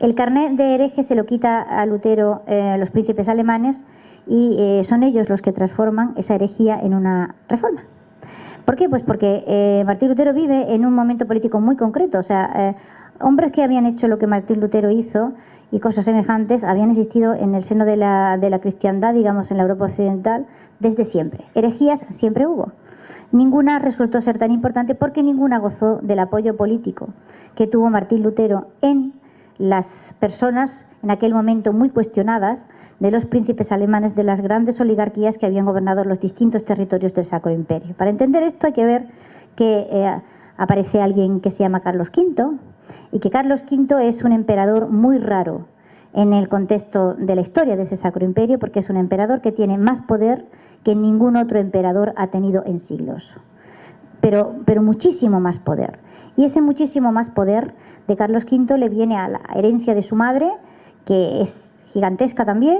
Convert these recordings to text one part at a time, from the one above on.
El carnet de hereje se lo quita a Lutero los príncipes alemanes y son ellos los que transforman esa herejía en una reforma. ¿Por qué? Pues porque Martín Lutero vive en un momento político muy concreto. O sea, hombres que habían hecho lo que Martín Lutero hizo y cosas semejantes habían existido en el seno de la cristiandad, digamos, en la Europa occidental, desde siempre. Herejías siempre hubo. Ninguna resultó ser tan importante porque ninguna gozó del apoyo político que tuvo Martín Lutero en las personas en aquel momento muy cuestionadas de los príncipes alemanes, de las grandes oligarquías que habían gobernado los distintos territorios del Sacro Imperio. Para entender esto hay que ver que aparece alguien que se llama Carlos V y que Carlos V es un emperador muy raro en el contexto de la historia de ese Sacro Imperio, porque es un emperador que tiene más poder que ningún otro emperador ha tenido en siglos, pero muchísimo más poder. Y ese muchísimo más poder de Carlos V le viene a la herencia de su madre, que es gigantesca también,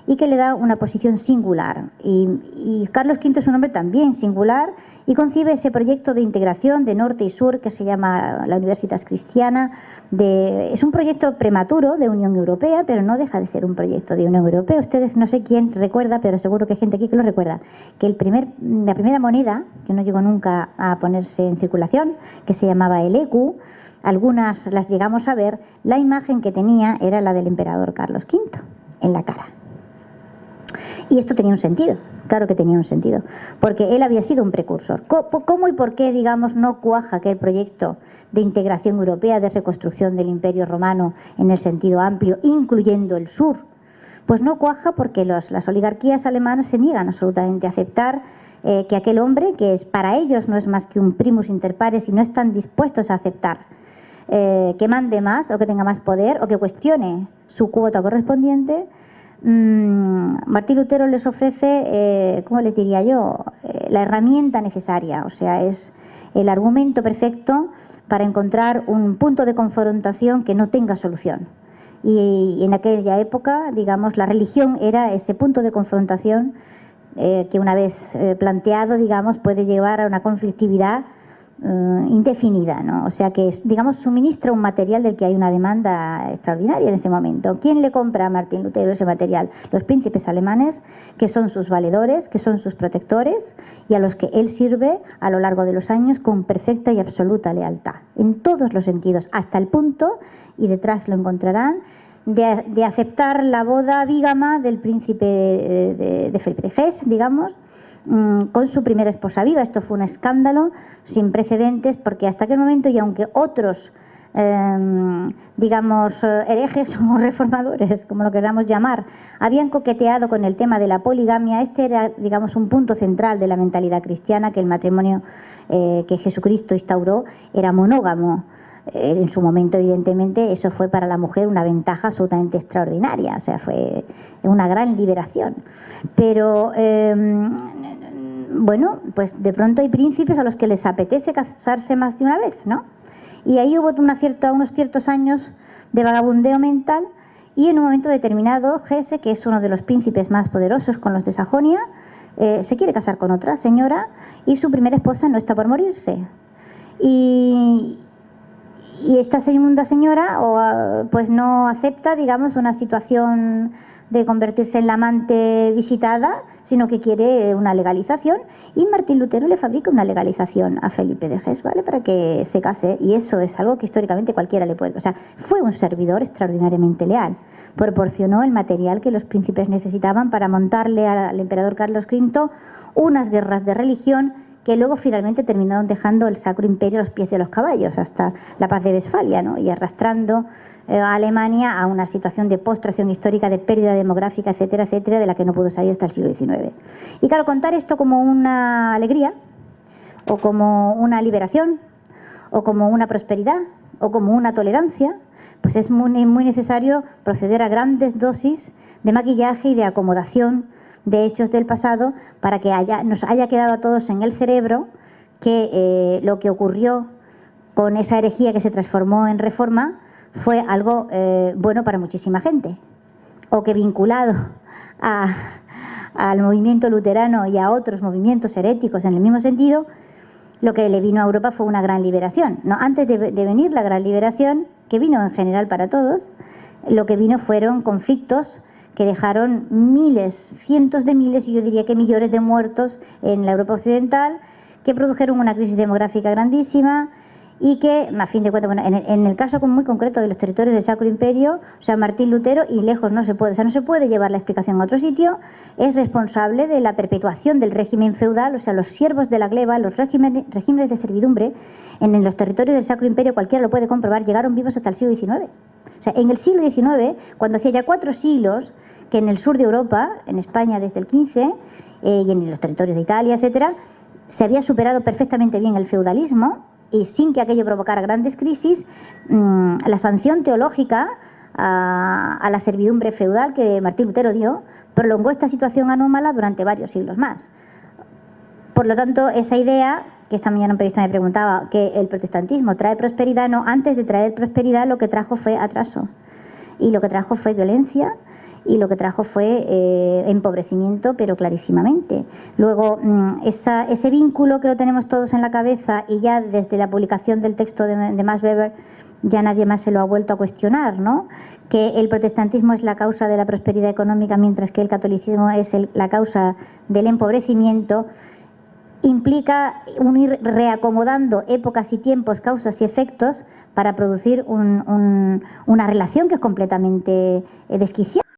y que le da una posición singular. Y Carlos V es un hombre también singular y concibe ese proyecto de integración de norte y sur que se llama la Universitas Cristiana. Es un proyecto prematuro de Unión Europea, pero no deja de ser un proyecto de Unión Europea. Ustedes, no sé quién recuerda, pero seguro que hay gente aquí que lo recuerda, que la primera moneda, que no llegó nunca a ponerse en circulación, que se llamaba el ECU, algunas las llegamos a ver, la imagen que tenía era la del emperador Carlos V en la cara. Y esto tenía un sentido, claro que tenía un sentido, porque él había sido un precursor. ¿Cómo y por qué, digamos, no cuaja aquel proyecto de integración europea, de reconstrucción del Imperio Romano en el sentido amplio, incluyendo el sur? Pues no cuaja porque las oligarquías alemanas se niegan absolutamente a aceptar que aquel hombre, que para ellos no es más que un primus inter pares, y no están dispuestos a aceptar que mande más o que tenga más poder o que cuestione su cuota correspondiente. Martín Lutero les ofrece, ¿cómo les diría yo?, la herramienta necesaria, o sea, es el argumento perfecto para encontrar un punto de confrontación que no tenga solución. Y en aquella época, digamos, la religión era ese punto de confrontación que una vez planteado, digamos, puede llevar a una conflictividad indefinida, ¿no? O sea que, digamos, suministra un material del que hay una demanda extraordinaria en ese momento. ¿Quién le compra a Martín Lutero ese material? Los príncipes alemanes, que son sus valedores, que son sus protectores y a los que él sirve a lo largo de los años con perfecta y absoluta lealtad, en todos los sentidos, hasta el punto, y detrás lo encontrarán, de aceptar la boda bígama del príncipe de Felipe de Hesse, digamos, con su primera esposa viva. Esto fue un escándalo sin precedentes, porque hasta aquel momento, y aunque otros digamos herejes o reformadores, como lo queramos llamar, habían coqueteado con el tema de la poligamia, este era, digamos, un punto central de la mentalidad cristiana, que el matrimonio que Jesucristo instauró era monógamo. En su momento, evidentemente, eso fue para la mujer una ventaja absolutamente extraordinaria, o sea, fue una gran liberación. Pero, bueno, pues de pronto hay príncipes a los que les apetece casarse más de una vez, ¿no? Y ahí hubo unos ciertos años de vagabundeo mental, y en un momento determinado, Hesse, que es uno de los príncipes más poderosos con los de Sajonia, se quiere casar con otra señora y su primera esposa no está por morirse. Y esta segunda señora pues no acepta, digamos, una situación de convertirse en la amante visitada, sino que quiere una legalización, y Martín Lutero le fabrica una legalización a Felipe de Hesse, ¿vale?, para que se case, y eso es algo que históricamente cualquiera le puede... O sea, fue un servidor extraordinariamente leal, proporcionó el material que los príncipes necesitaban para montarle al emperador Carlos V unas guerras de religión que luego finalmente terminaron dejando el Sacro Imperio a los pies de los caballos hasta la paz de Westfalia, ¿no?, y arrastrando a Alemania a una situación de postración histórica, de pérdida demográfica, etcétera, etcétera, de la que no pudo salir hasta el siglo XIX. Y claro, contar esto como una alegría, o como una liberación, o como una prosperidad, o como una tolerancia, pues es muy, muy necesario proceder a grandes dosis de maquillaje y de acomodación de hechos del pasado, para que nos haya quedado a todos en el cerebro que lo que ocurrió con esa herejía que se transformó en reforma fue algo bueno para muchísima gente, o que vinculado al movimiento luterano y a otros movimientos heréticos en el mismo sentido, lo que le vino a Europa fue una gran liberación, ¿no? Antes de venir la gran liberación, que vino en general para todos, lo que vino fueron conflictos que dejaron miles, cientos de miles, y yo diría que millones de muertos en la Europa occidental, que produjeron una crisis demográfica grandísima y que, a fin de cuentas, bueno, en el caso muy concreto de los territorios del Sacro Imperio, o sea, Martín Lutero, y lejos no se puede, o sea, no se puede llevar la explicación a otro sitio, es responsable de la perpetuación del régimen feudal, o sea, los siervos de la gleba, los regímenes de servidumbre, en los territorios del Sacro Imperio, cualquiera lo puede comprobar, llegaron vivos hasta el siglo XIX. O sea, en el siglo XIX, cuando hacía ya 4 siglos, que en el sur de Europa, en España desde el XV, y en los territorios de Italia, etcétera, se había superado perfectamente bien el feudalismo, y sin que aquello provocara grandes crisis, la sanción teológica a la servidumbre feudal que Martín Lutero dio prolongó esta situación anómala durante varios siglos más. Por lo tanto, esa idea, que esta mañana un periodista me preguntaba, que el protestantismo trae prosperidad, no, antes de traer prosperidad lo que trajo fue atraso, y lo que trajo fue violencia, y lo que trajo fue empobrecimiento, pero clarísimamente. Luego, ese vínculo que lo tenemos todos en la cabeza, y ya desde la publicación del texto de Max Weber ya nadie más se lo ha vuelto a cuestionar, ¿no? Que el protestantismo es la causa de la prosperidad económica, mientras que el catolicismo es la causa del empobrecimiento, implica unir, reacomodando épocas y tiempos, causas y efectos, para producir una relación que es completamente desquiciada.